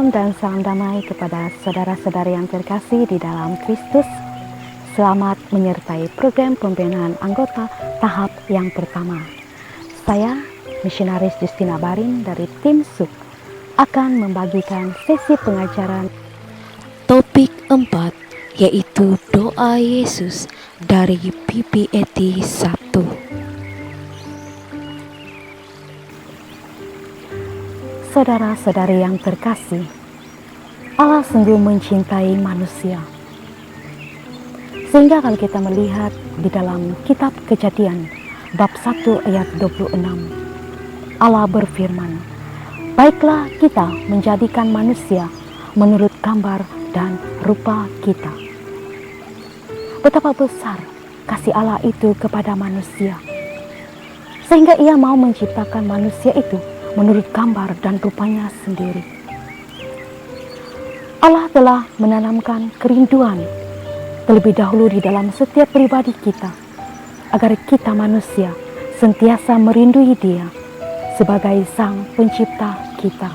Shalom dan salam damai kepada saudara-saudari yang terkasih di dalam Kristus. Selamat menyertai program pembinaan anggota tahap yang pertama. Saya, Misionaris Justina Barin dari tim SUK, akan membagikan sesi pengajaran Topik 4, yaitu doa Yesus dari PPAT 1. Saudara-saudari yang terkasih, Allah sungguh mencintai manusia. Sehingga kalau kita melihat di dalam kitab Kejadian bab 1 ayat 26, Allah berfirman, "Baiklah kita menjadikan manusia menurut gambar dan rupa kita." Betapa besar kasih Allah itu kepada manusia, sehingga Ia mau menciptakan manusia itu menurut gambar dan rupanya sendiri. Allah telah menanamkan kerinduan terlebih dahulu di dalam setiap pribadi kita, agar kita manusia sentiasa merindui Dia sebagai Sang Pencipta kita.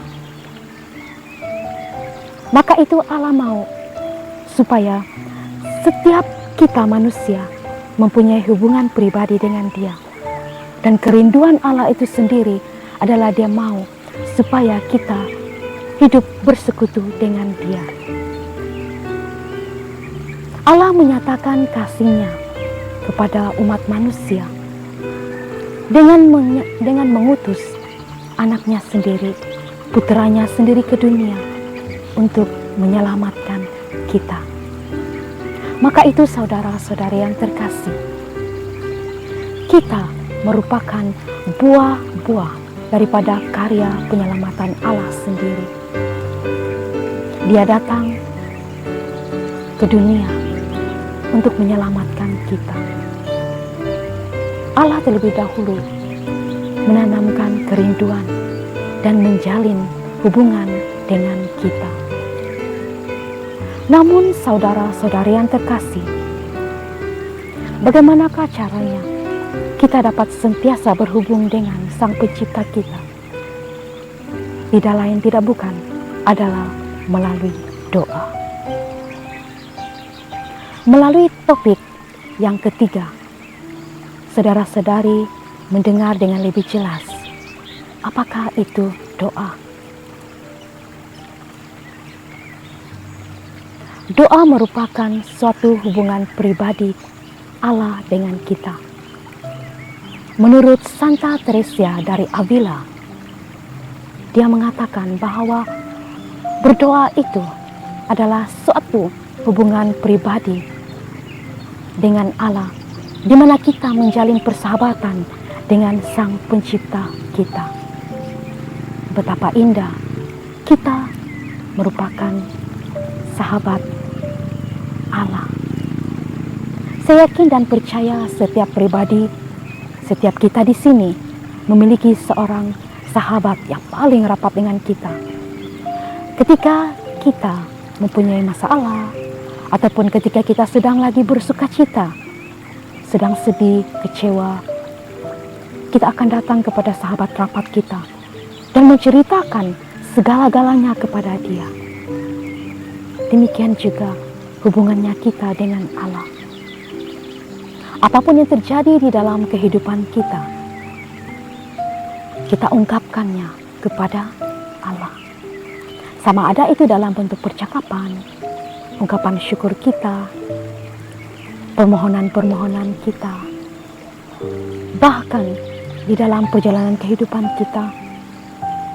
Maka itu Allah mau supaya setiap kita manusia mempunyai hubungan pribadi dengan Dia. Dan kerinduan Allah itu sendiri adalah Dia mau supaya kita hidup bersekutu dengan Dia. Allah menyatakan kasih-Nya kepada umat manusia dengan mengutus anaknya sendiri, putranya sendiri ke dunia untuk menyelamatkan kita. Maka itu saudara-saudari yang terkasih, kita merupakan buah-buah daripada karya penyelamatan Allah sendiri. Dia datang ke dunia untuk menyelamatkan kita. Allah terlebih dahulu menanamkan kerinduan dan menjalin hubungan dengan kita. Namun saudara-saudari yang terkasih, bagaimanakah caranya kita dapat sentiasa berhubung dengan Sang Pencipta kita? Tidak lain tidak bukan adalah melalui doa. Melalui topik yang ketiga, saudara-saudari mendengar dengan lebih jelas apakah itu doa. Doa merupakan suatu hubungan pribadi Allah dengan kita. Menurut Santa Teresia dari Avila, dia mengatakan bahwa berdoa itu adalah suatu hubungan pribadi dengan Allah, di mana kita menjalin persahabatan dengan Sang Pencipta kita. Betapa indah kita merupakan sahabat Allah. Saya yakin dan percaya setiap pribadi, setiap kita di sini memiliki seorang sahabat yang paling rapat dengan kita. Ketika kita mempunyai masalah, ataupun ketika kita sedang lagi bersuka cita, sedang sedih, kecewa, kita akan datang kepada sahabat rapat kita dan menceritakan segala-galanya kepada Dia. Demikian juga hubungannya kita dengan Allah. Apapun yang terjadi di dalam kehidupan kita, kita ungkapkannya kepada Allah. Sama ada itu dalam bentuk percakapan, ungkapan syukur kita, permohonan-permohonan kita, bahkan di dalam perjalanan kehidupan kita,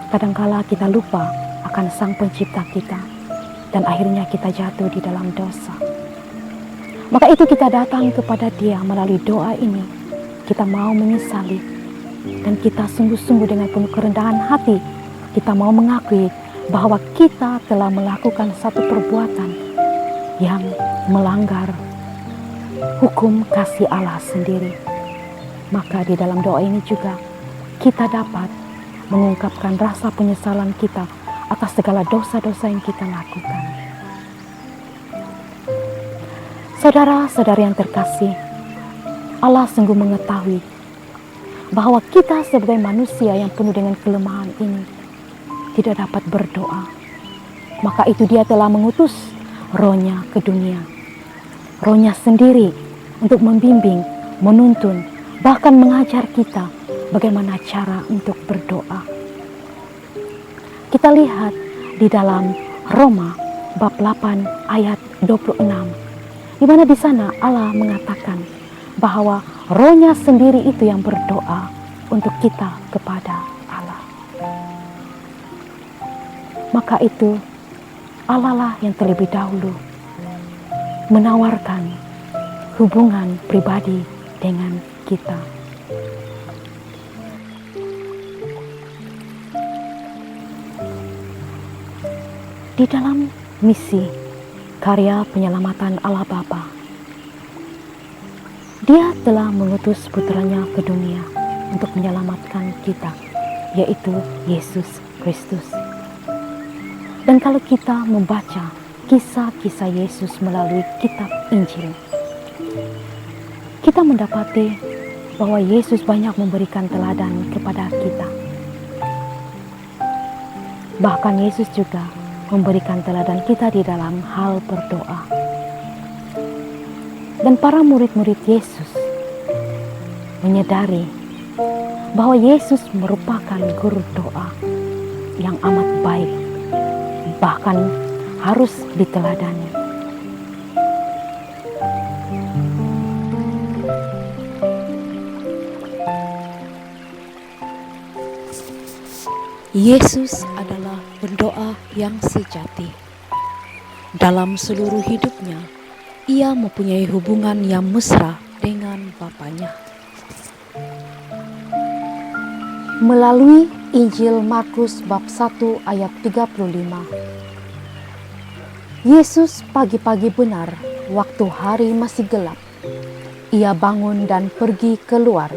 kadangkala kita lupa akan Sang Pencipta kita, dan akhirnya kita jatuh di dalam dosa. Maka itu kita datang kepada Dia melalui doa ini. Kita mau menyesali, dan kita sungguh-sungguh dengan penuh kerendahan hati, kita mau mengakui bahwa kita telah melakukan satu perbuatan yang melanggar hukum kasih Allah sendiri. Maka di dalam doa ini juga kita dapat mengungkapkan rasa penyesalan kita atas segala dosa-dosa yang kita lakukan. Saudara-saudari yang terkasih, Allah sungguh mengetahui bahwa kita sebagai manusia yang penuh dengan kelemahan ini tidak dapat berdoa. maka itu Dia telah mengutus Roh-Nya ke dunia. Roh-Nya sendiri untuk membimbing, menuntun, bahkan mengajar kita bagaimana cara untuk berdoa. Kita lihat di dalam Roma bab 8 ayat 26, di mana di sana Allah mengatakan bahwa Roh-Nya sendiri itu yang berdoa untuk kita kepada Allah. Maka itu Allah lah yang terlebih dahulu menawarkan hubungan pribadi dengan kita. Di dalam misi karya penyelamatan Allah Bapa, Dia telah mengutus putranya ke dunia untuk menyelamatkan kita, yaitu Yesus Kristus. Dan kalau kita membaca kisah-kisah Yesus melalui kitab Injil, kita mendapati bahwa Yesus banyak memberikan teladan kepada kita. Bahkan Yesus juga memberikan teladan kita di dalam hal berdoa. Dan para murid-murid Yesus menyadari bahwa Yesus merupakan guru doa yang amat baik, bahkan harus diteladani. Yesus adalah pendoa yang sejati. Dalam seluruh hidupnya, Ia mempunyai hubungan yang mesra dengan Bapanya. Melalui Injil Markus bab 1 ayat 35, Yesus pagi-pagi benar, waktu hari masih gelap, Ia bangun dan pergi keluar.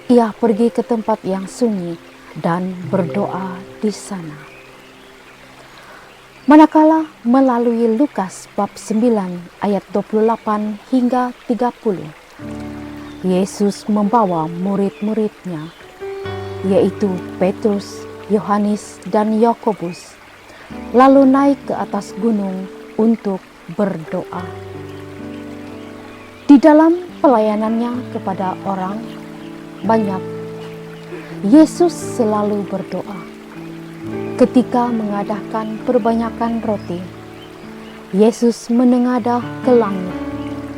Ia pergi ke tempat yang sunyi dan berdoa di sana. Manakala melalui Lukas bab 9 ayat 28 hingga 30, Yesus membawa murid-muridnya, yaitu Petrus, Yohanes, dan Yakobus, lalu naik ke atas gunung untuk berdoa. Di dalam pelayanannya kepada orang banyak, Yesus selalu berdoa. Ketika mengadakan perbanyakan roti, Yesus menengadah ke langit,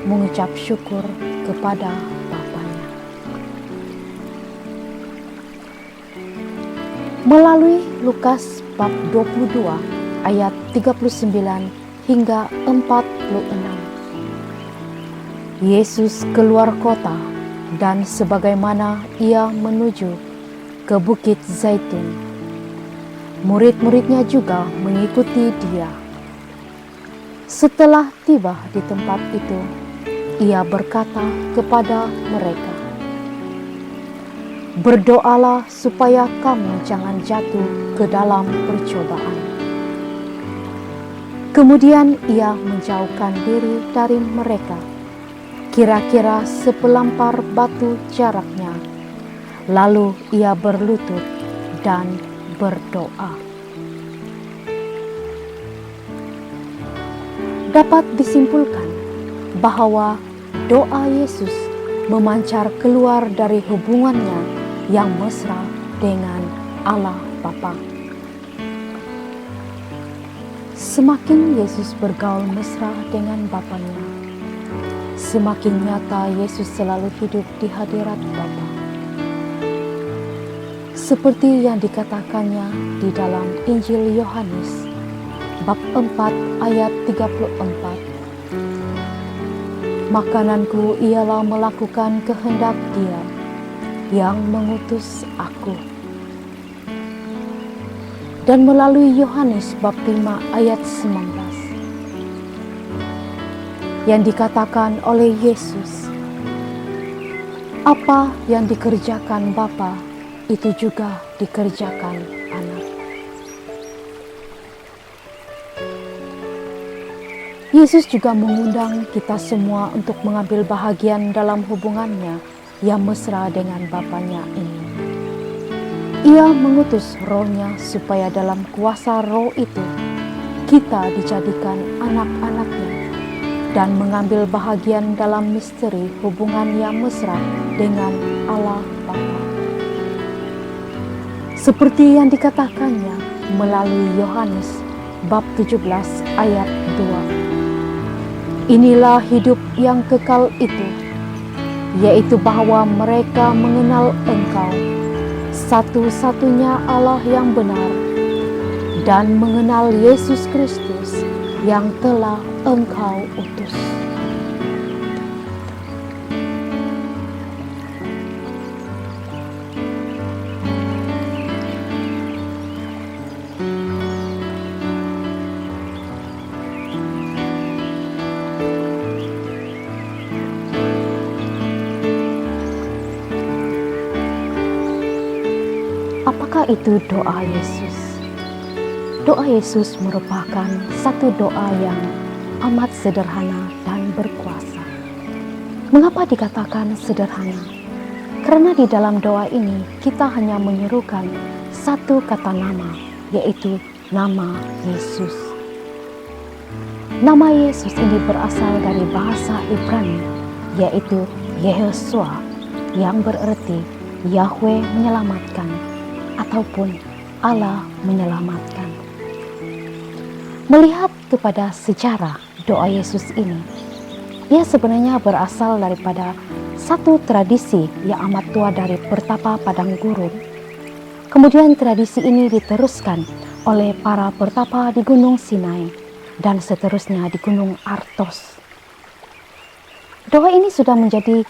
mengucap syukur kepada Bapanya. Melalui Lukas bab 22 ayat 39 hingga 46, Yesus keluar kota dan sebagaimana Ia menuju ke Bukit Zaitun, murid-muridnya juga mengikuti Dia. Setelah tiba di tempat itu, Ia berkata kepada mereka, "Berdoalah supaya kamu jangan jatuh ke dalam percobaan." Kemudian Ia menjauhkan diri dari mereka, kira-kira sepelampar batu jaraknya. Lalu Ia berlutut dan berdoa. Dapat disimpulkan bahwa doa Yesus memancar keluar dari hubungannya yang mesra dengan Allah Bapa. Semakin Yesus bergaul mesra dengan Bapanya, semakin nyata Yesus selalu hidup di hadirat Bapa. Seperti yang dikatakannya di dalam Injil Yohanes bab 4 ayat 34. "Makananku ialah melakukan kehendak Dia yang mengutus aku." Dan melalui Yohanes bab 5 ayat 19, yang dikatakan oleh Yesus, "Apa yang dikerjakan Bapa, itu juga dikerjakan Anak." Yesus juga mengundang kita semua untuk mengambil bahagian dalam hubungannya yang mesra dengan Bapanya ini. Ia mengutus Roh-Nya supaya dalam kuasa Roh itu kita dijadikan anak-anaknya dan mengambil bahagian dalam misteri hubungan yang mesra dengan Allah Bapa. Seperti yang dikatakannya melalui Yohanes bab 17 ayat 2. Inilah hidup yang kekal itu, yaitu bahwa mereka mengenal Engkau, satu-satunya Allah yang benar, dan mengenal Yesus Kristus yang telah Engkau utus. Apakah itu doa Yesus? Doa Yesus merupakan satu doa yang amat sederhana dan berkuasa. Mengapa dikatakan sederhana? Karena di dalam doa ini kita hanya menyerukan satu kata nama, yaitu nama Yesus. Nama Yesus ini berasal dari bahasa Ibrani, yaitu Yehoshua, yang berarti Yahweh menyelamatkan ataupun Allah menyelamatkan. Melihat kepada sejarah doa Yesus ini, ia sebenarnya berasal daripada satu tradisi yang amat tua dari pertapa padang gurun. Kemudian tradisi ini diteruskan oleh para pertapa di Gunung Sinai dan seterusnya di Gunung Artos. Doa ini sudah menjadi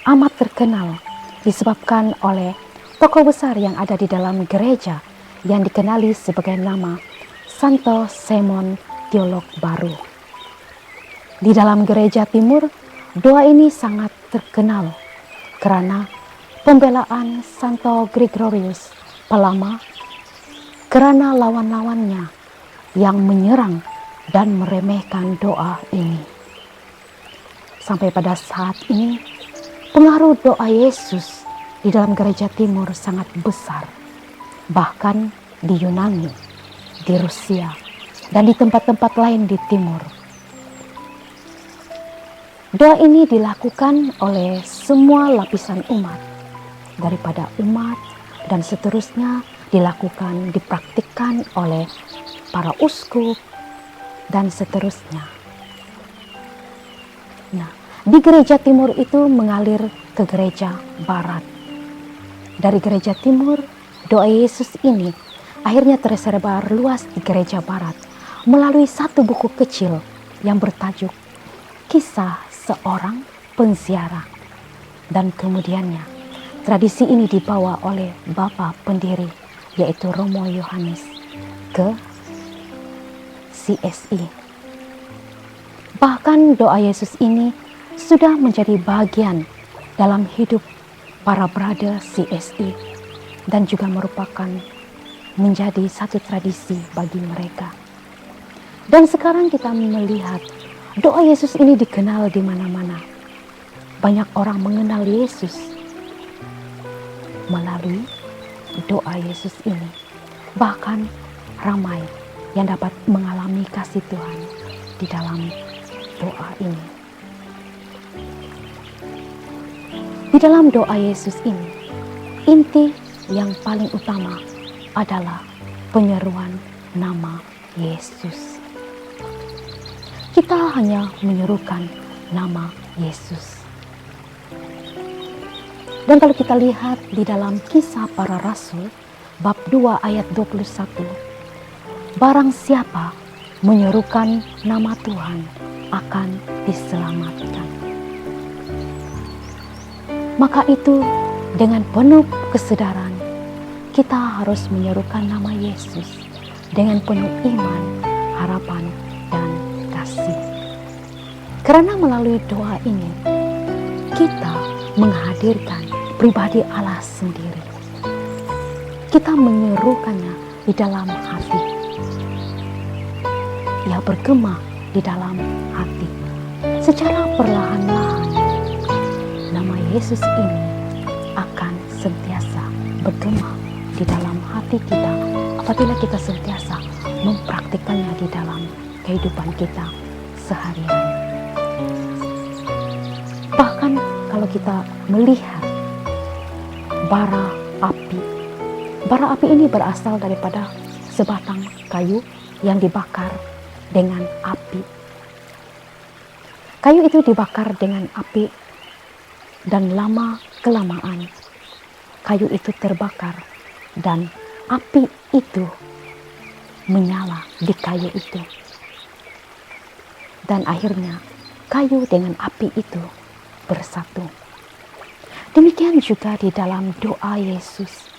amat terkenal disebabkan oleh tokoh besar yang ada di dalam gereja yang dikenali sebagai nama Santo Simon Teolog Baru. Di dalam gereja timur, doa ini sangat terkenal karena pembelaan Santo Gregorius Palama karena lawan-lawannya yang menyerang dan meremehkan doa ini. Sampai pada saat ini, pengaruh doa Yesus di dalam gereja timur sangat besar, bahkan di Yunani, di Rusia, dan di tempat-tempat lain di timur. Doa ini dilakukan oleh semua lapisan umat, daripada umat dan seterusnya dilakukan, dipraktikkan oleh para uskup dan seterusnya. Nah, di gereja timur itu mengalir ke gereja barat. Dari gereja timur, doa Yesus ini akhirnya tersebar luas di gereja barat melalui satu buku kecil yang bertajuk Kisah Seorang Penziarah. Dan kemudiannya tradisi ini dibawa oleh Bapa pendiri, yaitu Romo Yohanes, ke CSI. Bahkan doa Yesus ini sudah menjadi bagian dalam hidup para brother CSI dan juga merupakan menjadi satu tradisi bagi mereka. Dan sekarang kita melihat doa Yesus ini dikenal di mana-mana. Banyak orang mengenal Yesus melalui doa Yesus ini. Bahkan ramai yang dapat mengalami kasih Tuhan di dalam doa ini. Di dalam doa Yesus ini, inti yang paling utama adalah penyeruan nama Yesus. Kita hanya menyerukan nama Yesus. Dan kalau kita lihat di dalam Kisah Para Rasul bab 2 ayat 21, barang siapa menyerukan nama Tuhan akan diselamatkan. Maka itu dengan penuh kesadaran kita harus menyerukan nama Yesus dengan penuh iman, harapan, dan kasih. Karena melalui doa ini, kita menghadirkan pribadi Allah sendiri. Kita menyerukannya di dalam hati. Ia bergema di dalam hati. Secara perlahan-lahan, nama Yesus ini akan sentiasa bergema di dalam hati kita apabila kita sentiasa mempraktikkan melakukannya di dalam kehidupan kita sehari-hari. Bahkan kalau kita melihat bara api ini berasal daripada sebatang kayu yang dibakar dengan api. Kayu itu dibakar dengan api dan lama-kelamaan kayu itu terbakar dan api itu menyala di kayu itu. Dan akhirnya kayu dengan api itu bersatu. Demikian juga di dalam doa Yesus.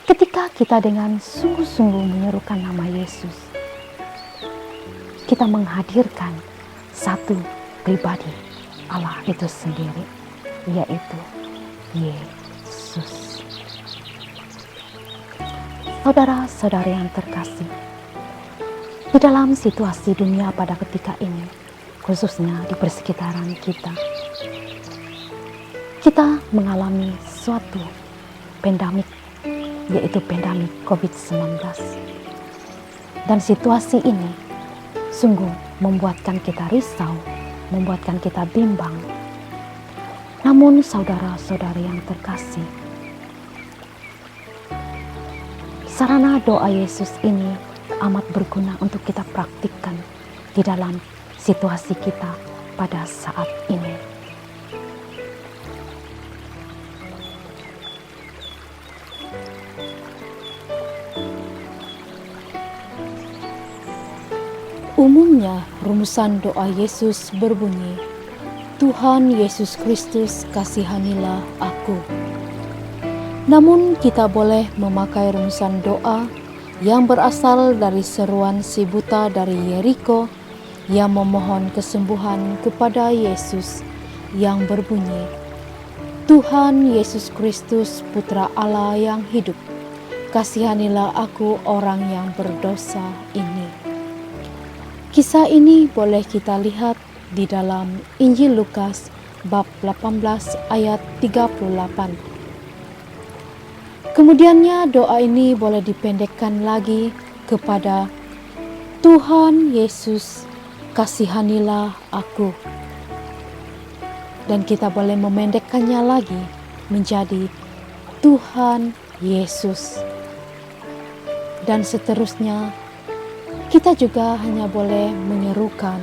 Ketika kita dengan sungguh-sungguh menyerukan nama Yesus, kita menghadirkan satu pribadi Allah itu sendiri, yaitu Yesus. Saudara-saudari yang terkasih, di dalam situasi dunia pada ketika ini, khususnya di persekitaran kita mengalami suatu pandemik, yaitu pandemik COVID-19. Dan situasi ini sungguh membuatkan kita risau, membuatkan kita bimbang. Namun saudara-saudari yang terkasih, sarana doa Yesus ini amat berguna untuk kita praktikkan di dalam situasi kita pada saat ini. Umumnya rumusan doa Yesus berbunyi, Tuhan Yesus Kristus kasihanilah aku. Namun kita boleh memakai rumusan doa yang berasal dari seruan si buta dari Yeriko yang memohon kesembuhan kepada Yesus yang berbunyi, Tuhan Yesus Kristus Putra Allah yang hidup, kasihanilah aku orang yang berdosa ini. Kisah ini boleh kita lihat di dalam Injil Lukas bab 18 ayat 38. Kemudiannya doa ini boleh dipendekkan lagi kepada Tuhan Yesus kasihanilah aku. Dan kita boleh memendekkannya lagi menjadi Tuhan Yesus. Dan seterusnya kita juga hanya boleh menyerukan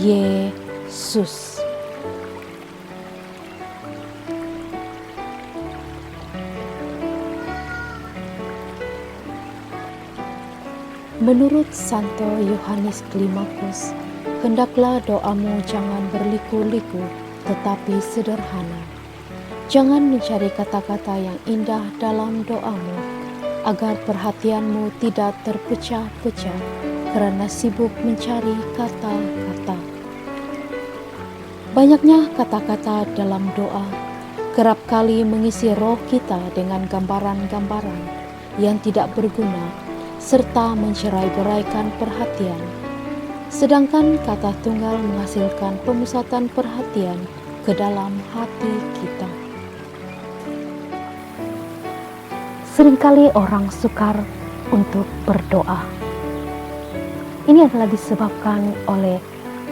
Yesus. Menurut Santo Yohanes Klimakus, hendaklah doamu jangan berliku-liku tetapi sederhana. Jangan mencari kata-kata yang indah dalam doamu, agar perhatianmu tidak terpecah-pecah karena sibuk mencari kata-kata. Banyaknya kata-kata dalam doa kerap kali mengisi roh kita dengan gambaran-gambaran yang tidak berguna serta mencerai-beraikan perhatian. Sedangkan kata tunggal menghasilkan pemusatan perhatian ke dalam hati kita. Seringkali orang sukar untuk berdoa. Ini adalah disebabkan oleh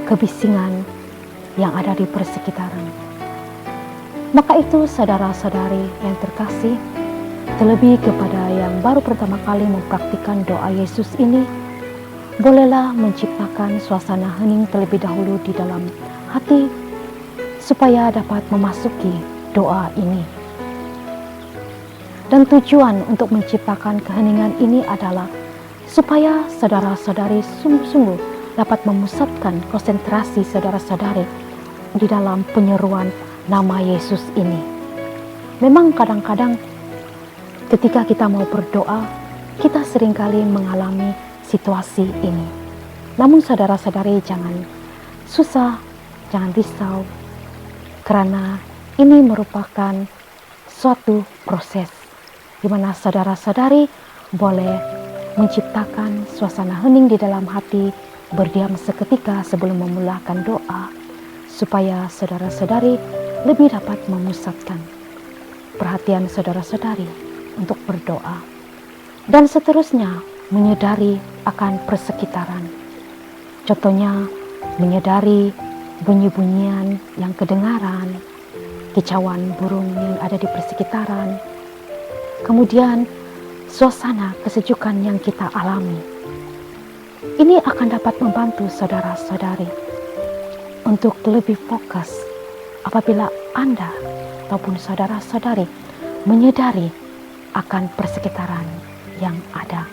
kebisingan yang ada di persekitaran. Maka itu saudara-saudari yang terkasih, terlebih kepada yang baru pertama kali mempraktikkan doa Yesus ini, bolehlah menciptakan suasana hening terlebih dahulu di dalam hati supaya dapat memasuki doa ini. Dan tujuan untuk menciptakan keheningan ini adalah supaya saudara-saudari sungguh-sungguh dapat memusatkan konsentrasi saudara-saudari di dalam penyeruan nama Yesus ini. Memang kadang-kadang ketika kita mau berdoa, kita seringkali mengalami situasi ini. Namun saudara-saudari jangan susah, jangan risau, karena ini merupakan suatu proses di mana saudara-saudari boleh menciptakan suasana hening di dalam hati, berdiam seketika sebelum memulakan doa, supaya saudara-saudari lebih dapat memusatkan perhatian saudara-saudari untuk berdoa. Dan seterusnya, menyadari akan persekitaran. Contohnya, menyadari bunyi-bunyian yang kedengaran, kicauan burung yang ada di persekitaran, kemudian suasana kesejukan yang kita alami. Ini akan dapat membantu saudara-saudari untuk lebih fokus apabila Anda ataupun saudara-saudari menyadari akan persekitaran yang ada.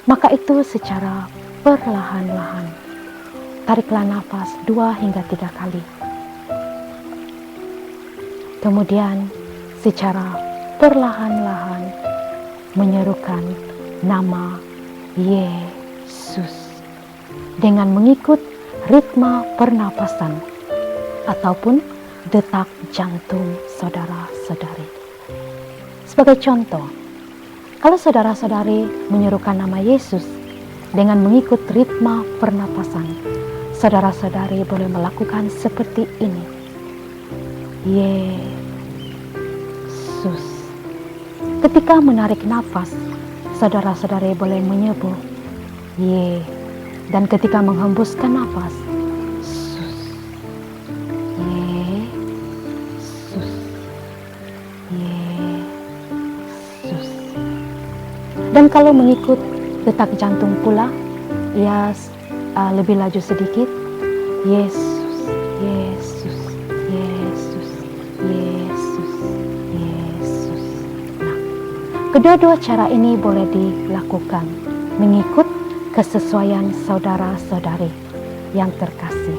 Maka itu secara perlahan-lahan, tariklah nafas 2 hingga 3 kali. Kemudian secara perlahan-lahan menyerukan nama Yesus dengan mengikut ritme pernapasan ataupun detak jantung saudara-saudari. Sebagai contoh, kalau saudara-saudari menyerukan nama Yesus dengan mengikut ritme pernapasan, saudara-saudari boleh melakukan seperti ini. Yesus. Ketika menarik nafas, saudara-saudari boleh menyebut Ye. Dan ketika menghembuskan nafas, Sus. Yesus. Yesus. Dan kalau mengikut detak jantung pula, lebih laju sedikit. Yesus, Yesus, Yesus, Yesus, Yesus. Nah, kedua-dua cara ini boleh dilakukan mengikut kesesuaian saudara-saudari yang terkasih.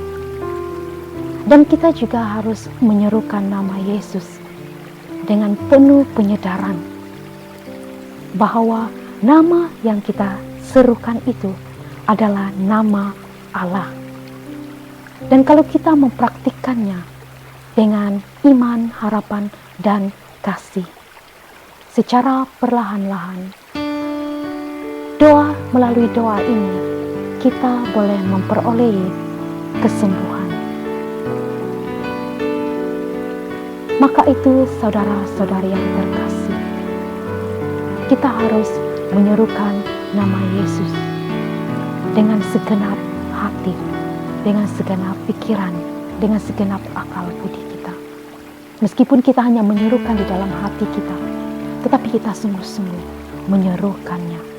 Dan kita juga harus menyerukan nama Yesus dengan penuh penyadaran bahwa nama yang kita serukan itu adalah nama Allah. Dan kalau kita mempraktikkannya dengan iman, harapan, dan kasih, secara perlahan-lahan, melalui doa ini, kita boleh memperoleh kesembuhan. Maka itu saudara-saudari yang terkasih, kita harus menyerukan nama Yesus dengan segenap hati, dengan segenap pikiran, dengan segenap akal budi kita. Meskipun kita hanya menyerukan di dalam hati kita, tetapi kita sungguh-sungguh menyerukannya.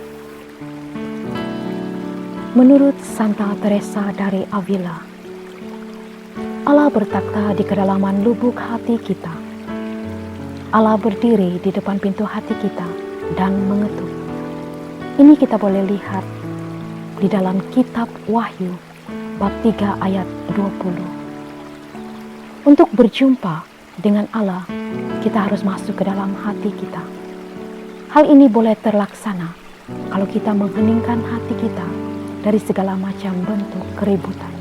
Menurut Santa Teresa dari Avila, Allah bertakhta di kedalaman lubuk hati kita. Allah berdiri di depan pintu hati kita dan mengetuk. Ini kita boleh lihat di dalam kitab Wahyu bab 3 ayat 20. Untuk berjumpa dengan Allah, kita harus masuk ke dalam hati kita. Hal ini boleh terlaksana kalau kita mengheningkan hati kita dari segala macam bentuk keributan,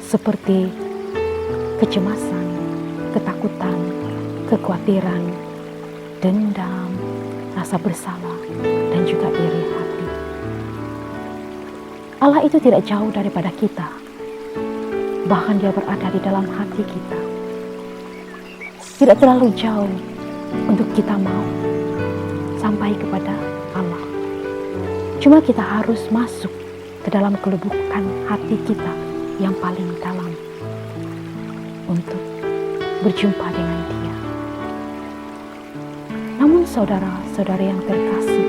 seperti kecemasan, ketakutan, kekhawatiran, dendam, rasa bersalah, dan juga iri hati. Allah itu tidak jauh daripada kita, bahkan Dia berada di dalam hati kita. Tidak terlalu jauh untuk kita mau sampai kepada Allah. Cuma kita harus masuk ke dalam kelubukan hati kita yang paling dalam untuk berjumpa dengan Dia. Namun saudara-saudari yang terkasih,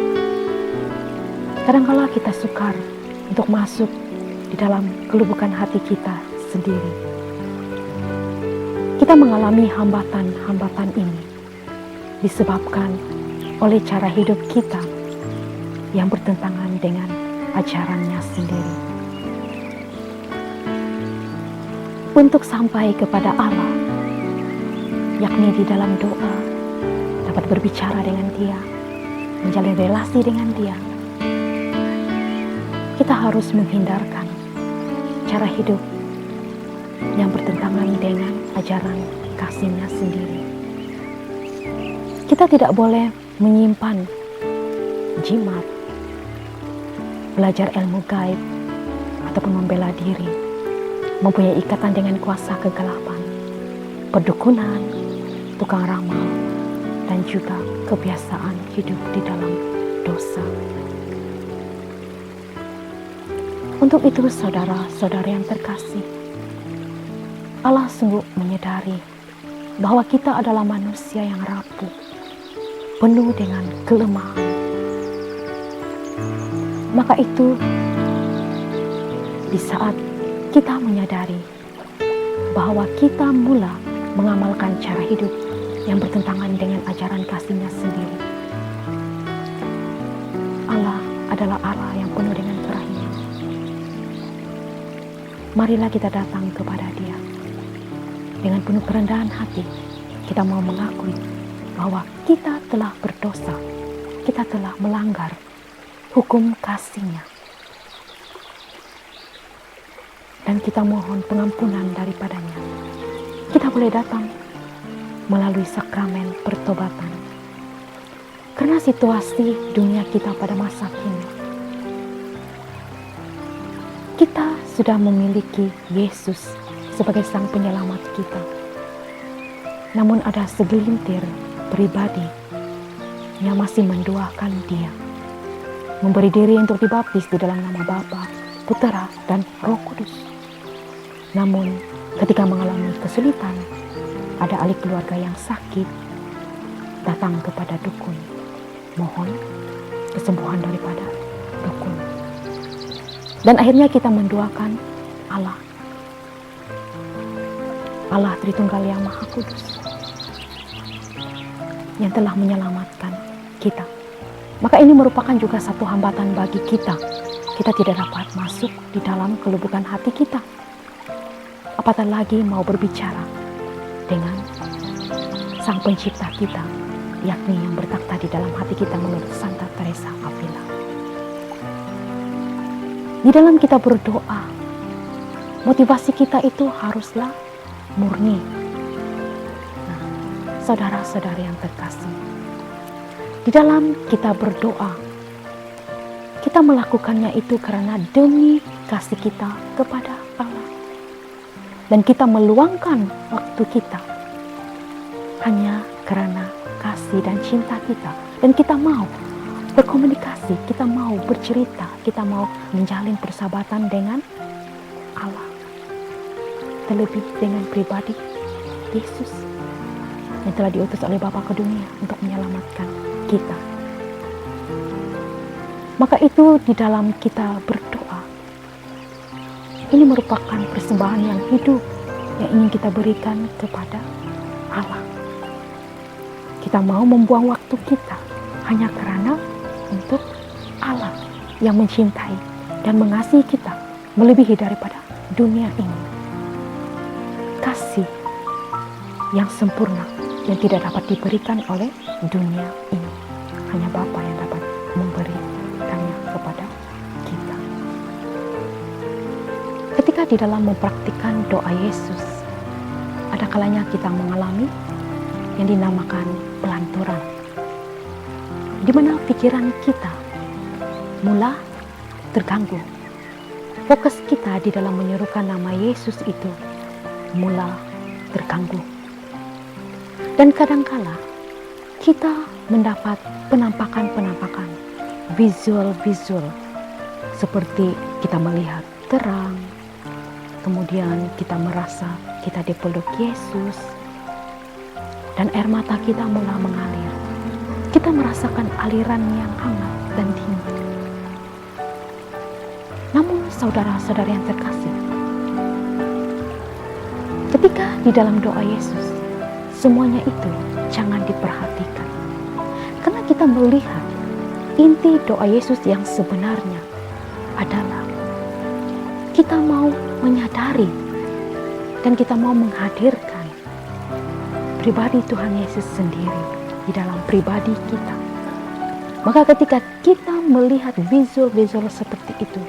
kadang-kala kita sukar untuk masuk di dalam kelubukan hati kita sendiri. Kita mengalami hambatan-hambatan ini disebabkan oleh cara hidup kita yang bertentangan dengan ajarannya sendiri. Untuk sampai kepada Allah, yakni di dalam doa, dapat berbicara dengan Dia, menjalin relasi dengan Dia, kita harus menghindarkan cara hidup yang bertentangan dengan ajaran kasih-Nya sendiri. Kita tidak boleh menyimpan jimat, belajar ilmu gaib, ataupun membela diri, mempunyai ikatan dengan kuasa kegelapan, perdukunan, tukang ramal, dan juga kebiasaan hidup di dalam berdosa. Untuk itu saudara-saudara yang terkasih, Allah sungguh menyadari bahwa kita adalah manusia yang rapuh, penuh dengan kelemahan. Maka itu, di saat kita menyadari bahwa kita mula mengamalkan cara hidup yang bertentangan dengan ajaran kasih-Nya sendiri, Allah adalah Allah yang penuh dengan kerahiman. Marilah kita datang kepada Dia dengan penuh kerendahan hati. Kita mau mengakui bahwa kita telah berdosa, kita telah melanggar hukum kasih-Nya, dan kita mohon pengampunan daripadanya. Kita boleh datang melalui sakramen pertobatan, karena situasi dunia kita pada masa kini, kita sudah memiliki Yesus sebagai Sang Penyelamat kita. Namun ada segelintir pribadi yang masih mendoakan Dia, memberi diri untuk dibaptis di dalam nama Bapa, Putera, dan Roh Kudus. Namun ketika mengalami kesulitan, ada ahli keluarga yang sakit, datang kepada dukun, mohon kesembuhan daripada dukun. Dan akhirnya kita mendoakan Allah Tritunggal yang Maha Kudus, yang telah menyelamatkan kita. Maka ini merupakan juga satu hambatan bagi kita. Kita tidak dapat masuk di dalam kelubukan hati kita, apatah lagi mau berbicara dengan Sang Pencipta kita, yakni yang bertakhta di dalam hati kita menurut Santa Teresa Avila. Di dalam kita berdoa, motivasi kita itu haruslah murni. Nah, saudara-saudari yang terkasih, di dalam kita berdoa, kita melakukannya itu karena demi kasih kita kepada Allah. Dan kita meluangkan waktu kita hanya karena kasih dan cinta kita. Dan kita mau berkomunikasi, kita mau bercerita, kita mau menjalin persahabatan dengan Allah. Terlebih dengan pribadi Yesus yang telah diutus oleh Bapa ke dunia untuk menyelamatkan kita. Maka itu di dalam kita berdoa, ini merupakan persembahan yang hidup yang ingin kita berikan kepada Allah. Kita mau membuang waktu kita hanya karena untuk Allah yang mencintai dan mengasihi kita melebihi daripada dunia ini. Kasih yang sempurna yang tidak dapat diberikan oleh dunia ini. Hanya Bapa yang dapat memberikannya kepada kita. Ketika di dalam mempraktikkan doa Yesus, ada kalanya kita mengalami yang dinamakan pelanturan, di mana pikiran kita mula terganggu. Fokus kita di dalam menyerukan nama Yesus itu mula terganggu. Dan kadangkala kita mendapat penampakan-penampakan, visual-visual, seperti kita melihat terang, kemudian kita merasa kita dipeluk Yesus, dan air mata kita mula mengalir. Kita merasakan aliran yang hangat dan dingin. Namun saudara-saudara yang terkasih, ketika di dalam doa Yesus, semuanya itu jangan diperhatikan. Karena kita melihat inti doa Yesus yang sebenarnya adalah kita mau menyadari dan kita mau menghadirkan pribadi Tuhan Yesus sendiri di dalam pribadi kita. Maka ketika kita melihat visual-visual seperti itu,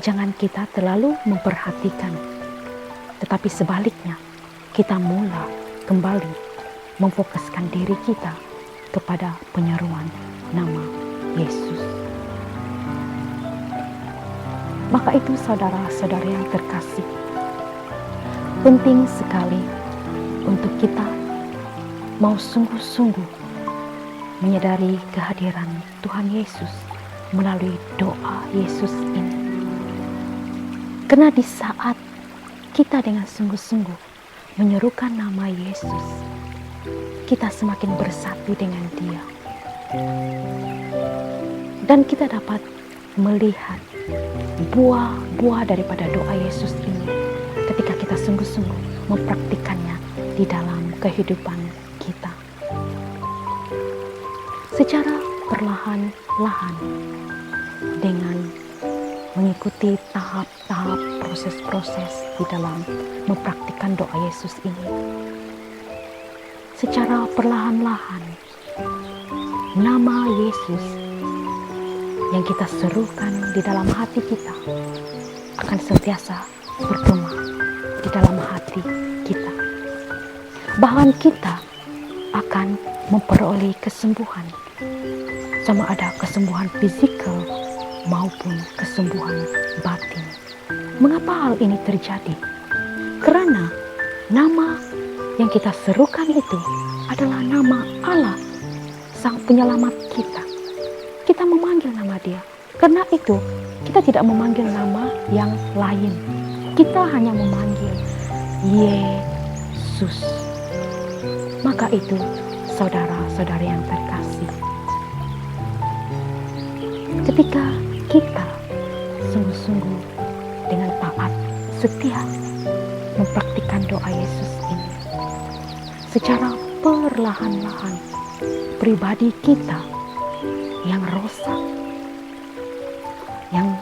jangan kita terlalu memperhatikan, tetapi sebaliknya kita mula kembali memfokuskan diri kita kepada penyeruan nama Yesus. Maka itu saudara-saudara yang terkasih, penting sekali untuk kita mau sungguh-sungguh menyadari kehadiran Tuhan Yesus melalui doa Yesus ini. Karena di saat kita dengan sungguh-sungguh menyerukan nama Yesus, kita semakin bersatu dengan Dia. Dan kita dapat melihat buah-buah daripada doa Yesus ini ketika kita sungguh-sungguh mempraktikannya di dalam kehidupan kita. Secara perlahan-lahan dengan mengikuti tahap-tahap proses-proses di dalam mempraktikkan doa Yesus ini. Secara perlahan-lahan nama Yesus yang kita serukan di dalam hati kita akan sentiasa bergema di dalam hati kita. Bahkan kita akan memperoleh kesembuhan, sama ada kesembuhan fisikal maupun kesembuhan batin. Mengapa hal ini terjadi? Karena nama yang kita serukan itu adalah nama Allah, Sang Penyelamat kita. Kita memanggil nama Dia. Karena itu kita tidak memanggil nama yang lain. Kita hanya memanggil Yesus. Maka itu saudara-saudari yang terkasih, ketika kita sungguh-sungguh dengan taat, setia mempraktikkan doa Yesus ini, secara perlahan-lahan pribadi kita yang rusak, yang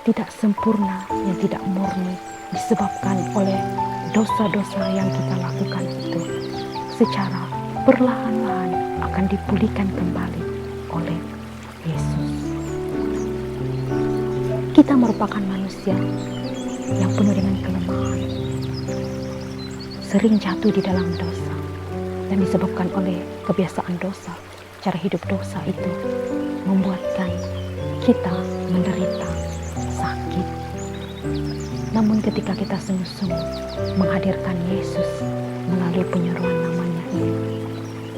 tidak sempurna, yang tidak murni disebabkan oleh dosa-dosa yang kita lakukan itu, secara perlahan-lahan akan dipulihkan kembali oleh Yesus. Kita merupakan manusia yang penuh dengan kelemahan, sering jatuh di dalam dosa, dan disebabkan oleh kebiasaan dosa, cara hidup dosa itu membuatkan kita menderita sakit. Namun ketika kita sungguh-sungguh menghadirkan Yesus melalui penyeruan namanya ini,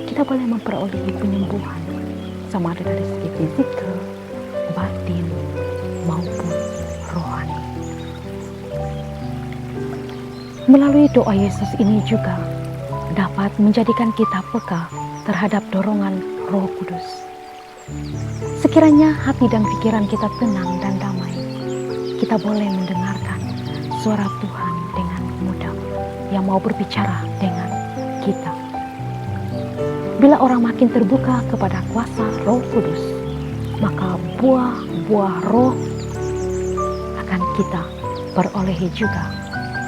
kita boleh memperoleh penyembuhan, sama ada dari segi fisikal, batin, maupun rohani. Melalui doa Yesus ini juga dapat menjadikan kita peka terhadap dorongan Roh Kudus. Sekiranya hati dan pikiran kita tenang dan damai, kita boleh mendengarkan suara Tuhan dengan mudah yang mau berbicara dengan kita. Bila orang makin terbuka kepada kuasa Roh Kudus, maka buah-buah roh akan kita perolehi juga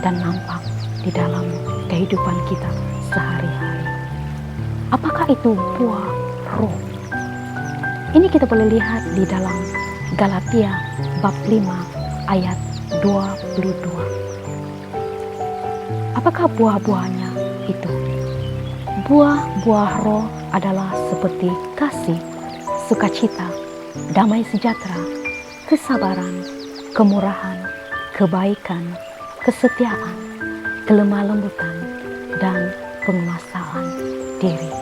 dan nampak di dalam kehidupan kita sehari-hari. Apakah itu buah roh? Ini kita boleh lihat di dalam Galatia bab 5 ayat 22. Apakah buah-buahnya itu? Buah-buah roh adalah seperti kasih, sukacita, damai sejahtera, kesabaran, kemurahan, kebaikan, kesetiaan, kelemah lembutan, dan penguasaan diri.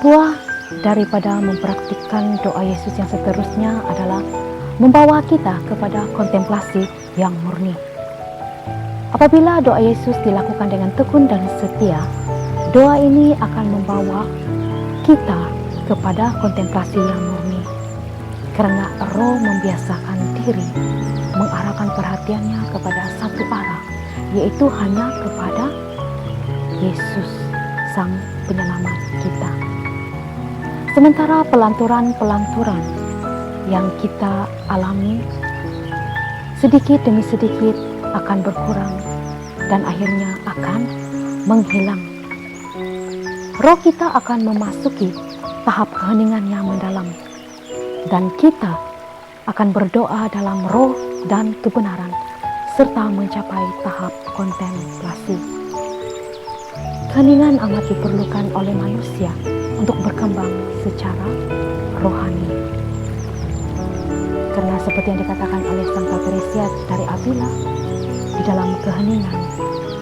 Buah daripada mempraktikkan doa Yesus yang seterusnya adalah membawa kita kepada kontemplasi yang murni. Apabila doa Yesus dilakukan dengan tekun dan setia, doa ini akan membawa kita kepada kontemplasi yang murni. Karena roh membiasakan diri mengarahkan perhatiannya kepada satu arah, yaitu hanya kepada Yesus, Sang Penyelamat kita. Sementara pelanturan-pelanturan yang kita alami sedikit demi sedikit akan berkurang dan akhirnya akan menghilang. Roh kita akan memasuki tahap keheningan yang mendalam, dan kita akan berdoa dalam roh dan kebenaran serta mencapai tahap kontemplasi. Keheningan amat diperlukan oleh manusia untuk berkembang secara rohani. Karena seperti yang dikatakan oleh Santa Teresia dari Avila, di dalam keheningan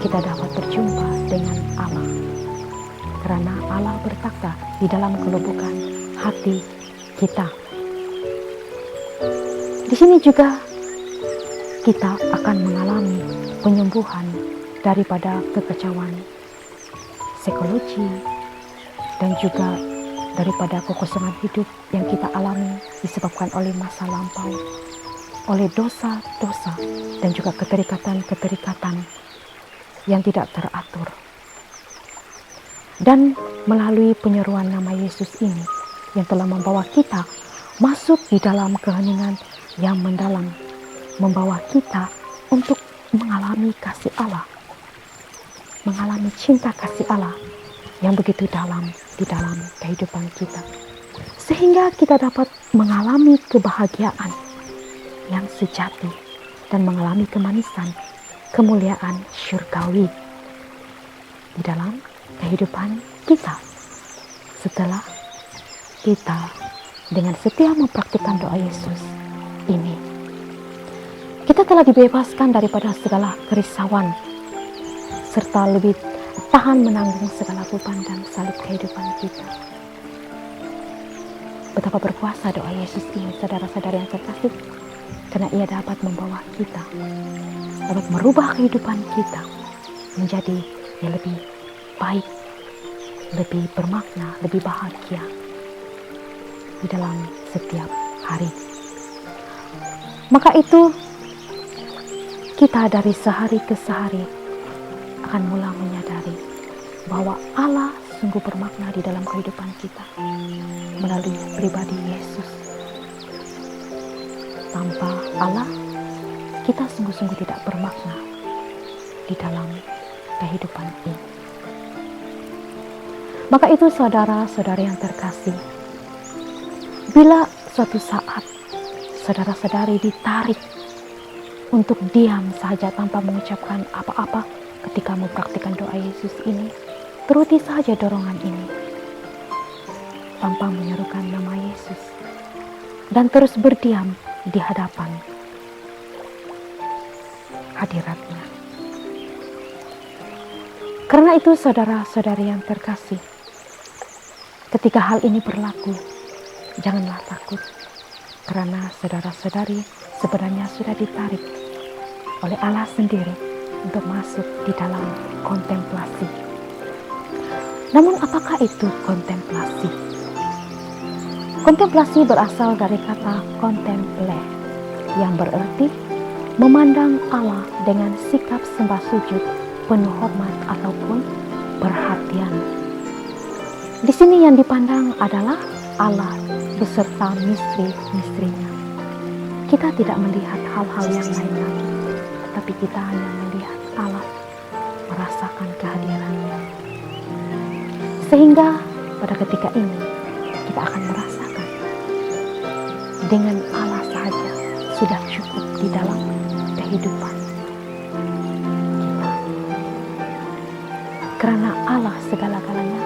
kita dapat berjumpa dengan Allah. karena Allah bertakhta di dalam kelubukan hati kita. Di sini juga kita akan mengalami penyembuhan daripada kekecauan psikologi dan juga daripada kekosongan hidup yang kita alami disebabkan oleh masa lampau, oleh dosa-dosa dan juga keterikatan-keterikatan yang tidak teratur. Dan melalui penyeruan nama Yesus ini yang telah membawa kita masuk di dalam keheningan yang mendalam, membawa kita untuk mengalami kasih Allah, mengalami cinta kasih Allah yang begitu dalam di dalam kehidupan kita, sehingga kita dapat mengalami kebahagiaan yang sejati dan mengalami kemanisan, kemuliaan syurgawi di dalam kehidupan kita setelah kita dengan setia mempraktikkan doa Yesus ini. Kita telah dibebaskan daripada segala kerisauan serta lebih tahan menanggung segala beban dan salib kehidupan kita. Betapa berkuasa doa Yesus ini, saudara-saudara yang terkasih, karena ia dapat membawa kita, dapat merubah kehidupan kita menjadi yang lebih baik, lebih bermakna, lebih bahagia di dalam setiap hari. Maka itu kita dari sehari ke sehari akan mulai menyadari bahwa Allah sungguh bermakna di dalam kehidupan kita melalui pribadi Yesus. Tanpa Allah, kita sungguh-sungguh tidak bermakna di dalam kehidupan ini. Maka itu saudara-saudari yang terkasih, bila suatu saat saudara-saudari ditarik untuk diam saja tanpa mengucapkan apa-apa ketika mempraktikkan doa Yesus ini, turuti saja dorongan ini tanpa menyerukan nama Yesus dan terus berdiam di hadapan hadirat-Nya. Karena itu saudara-saudari yang terkasih, ketika hal ini berlaku, janganlah takut, karena saudara-saudari sebenarnya sudah ditarik oleh Allah sendiri untuk masuk di dalam kontemplasi. Namun apakah itu kontemplasi? Kontemplasi berasal dari kata kontemple, yang berarti memandang Allah dengan sikap sembah sujud, penuh hormat ataupun perhatian. Di sini yang dipandang adalah Allah beserta misteri-misterinya. Kita tidak melihat hal-hal yang lain lagi, tapi kita hanya melihat Allah, merasakan kehadirannya. Sehingga pada ketika ini kita akan merasakan dengan Allah saja sudah cukup di dalam kehidupan kita. Karena Allah segala-galanya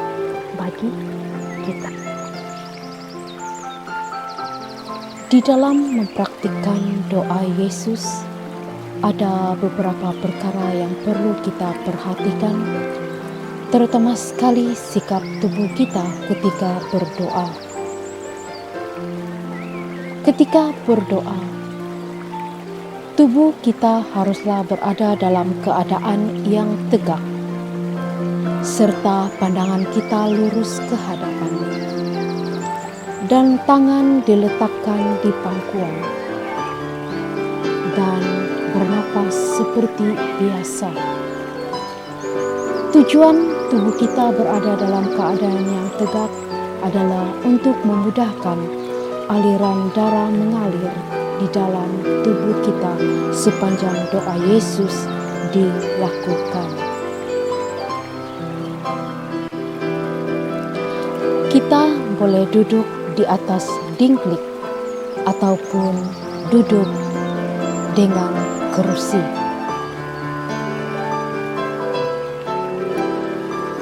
bagi kita. Di dalam mempraktikkan doa Yesus, ada beberapa perkara yang perlu kita perhatikan, terutama sekali sikap tubuh kita ketika berdoa. Ketika berdoa, tubuh kita haruslah berada dalam keadaan yang tegak, serta pandangan kita lurus ke hadapan, dan tangan diletakkan di pangkuan, dan bernapas seperti biasa. Tujuan tubuh kita berada dalam keadaan yang tegak adalah untuk memudahkan aliran darah mengalir di dalam tubuh kita sepanjang doa Yesus dilakukan. Kita boleh duduk di atas dingklik ataupun duduk dengan kerusi.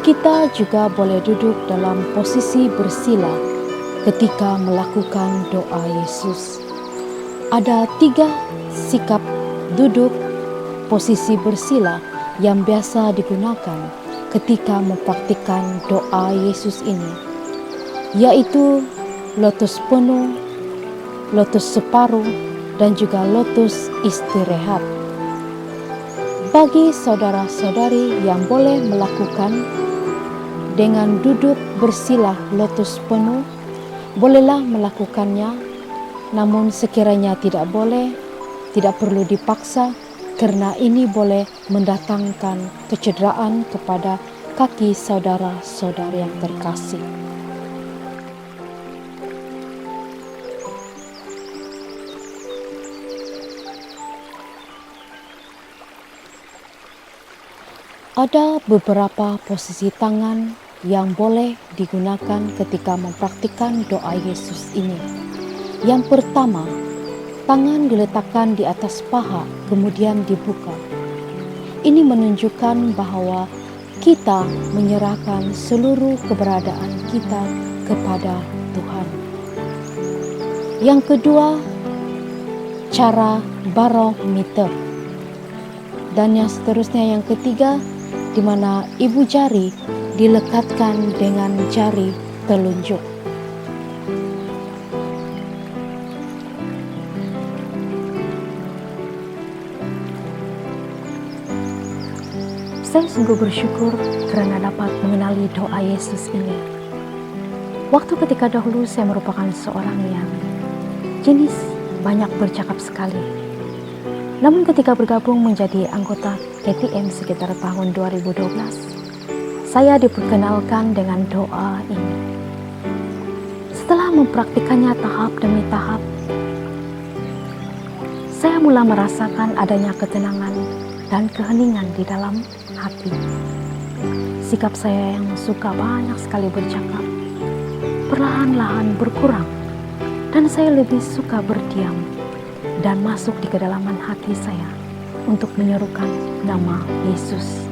Kita juga boleh duduk dalam posisi bersila ketika melakukan doa Yesus. Ada 3 sikap duduk posisi bersila yang biasa digunakan ketika mempraktikkan doa Yesus ini, yaitu lotus penuh, lotus separuh, dan juga lotus istirahat. Bagi saudara-saudari yang boleh melakukan dengan duduk bersila lotus penuh, bolehlah melakukannya. Namun sekiranya tidak boleh, tidak perlu dipaksa, karena ini boleh mendatangkan kecederaan kepada kaki saudara-saudari yang terkasih. Ada beberapa posisi tangan yang boleh digunakan ketika mempraktikkan doa Yesus ini. Yang pertama, tangan diletakkan di atas paha, kemudian dibuka. Ini menunjukkan bahwa kita menyerahkan seluruh keberadaan kita kepada Tuhan. Yang kedua, cara barometer. Dan yang seterusnya, yang ketiga, di mana ibu jari dilekatkan dengan jari telunjuk. Saya sungguh bersyukur karena dapat mengenali doa Yesus ini. Waktu ketika dahulu saya merupakan seorang yang jenis banyak bercakap sekali. Namun ketika bergabung menjadi anggota KTM sekitar tahun 2012, saya diperkenalkan dengan doa ini. Setelah mempraktikannya tahap demi tahap, saya mulai merasakan adanya ketenangan dan keheningan di dalam hati. Sikap saya yang suka banyak sekali bercakap, perlahan-lahan berkurang, dan saya lebih suka berdiam dan masuk di kedalaman hati saya untuk menyerukan nama Yesus.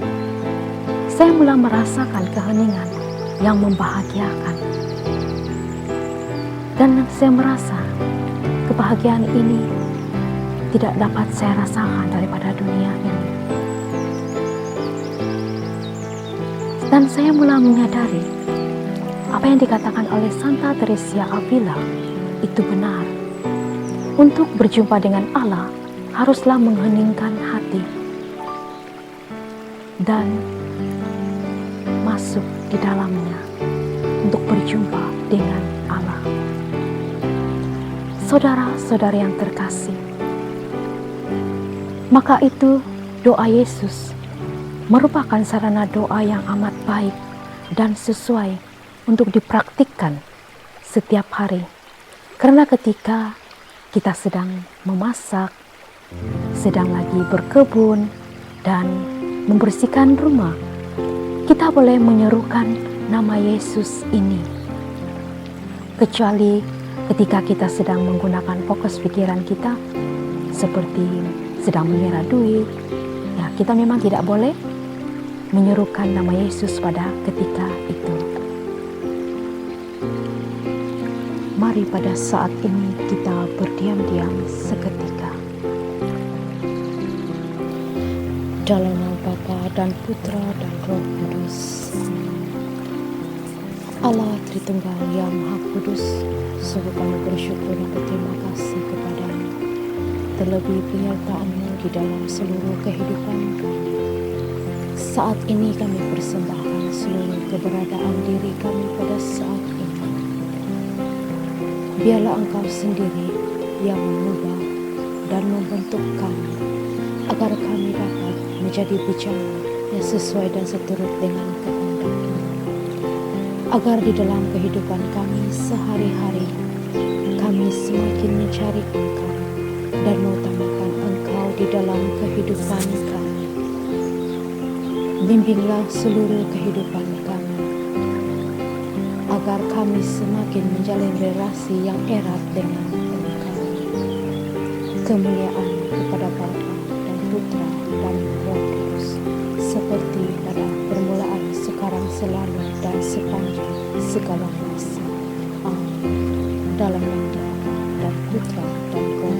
Saya mulai merasakan keheningan yang membahagiakan. Dan saya merasa kebahagiaan ini tidak dapat saya rasakan daripada dunia ini. Dan saya mulai menyadari apa yang dikatakan oleh Santa Teresia Avila itu benar. Untuk berjumpa dengan Allah, haruslah mengheningkan hati dan masuk di dalamnya untuk berjumpa dengan Allah. Saudara-saudari yang terkasih, maka itu doa Yesus merupakan sarana doa yang amat baik dan sesuai untuk dipraktikkan setiap hari. Karena ketika kita sedang memasak, sedang lagi berkebun, dan membersihkan rumah, kita boleh menyerukan nama Yesus ini. Kecuali ketika kita sedang menggunakan fokus pikiran kita, seperti sedang mengira duit, ya kita memang tidak boleh menyerukan nama Yesus pada ketika itu. Mari pada saat ini kita berdiam-diam seketika. Dalam nama Bapa dan Putra dan Roh Kudus. Allah Tritunggal yang Maha Kudus, sungguh kami bersyukur dan berterima kasih kepada-Mu, terlebih penyertaan-Mu di dalam seluruh kehidupan kami. Saat ini kami persembahkan seluruh keberadaan diri kami pada saat ini. Biarlah Engkau sendiri yang mengubah dan membentuk kami, agar kami dapat menjadi bejana yang sesuai dan seturut dengan kehendak-Mu. Agar di dalam kehidupan kami sehari-hari, kami semakin mencari Engkau dan mengutamakan Engkau di dalam kehidupan kami. Bimbinglah seluruh kehidupan kami, agar kami semakin menjalin relasi yang erat dengan Engkau. Kemuliaan kepada Bapa dan Putra dan Roh Kudus, seperti pada permulaan, sekarang, selalu, dan sepanjang segala masa. Amin. Dalam nama Bapa dan Putra dan Roh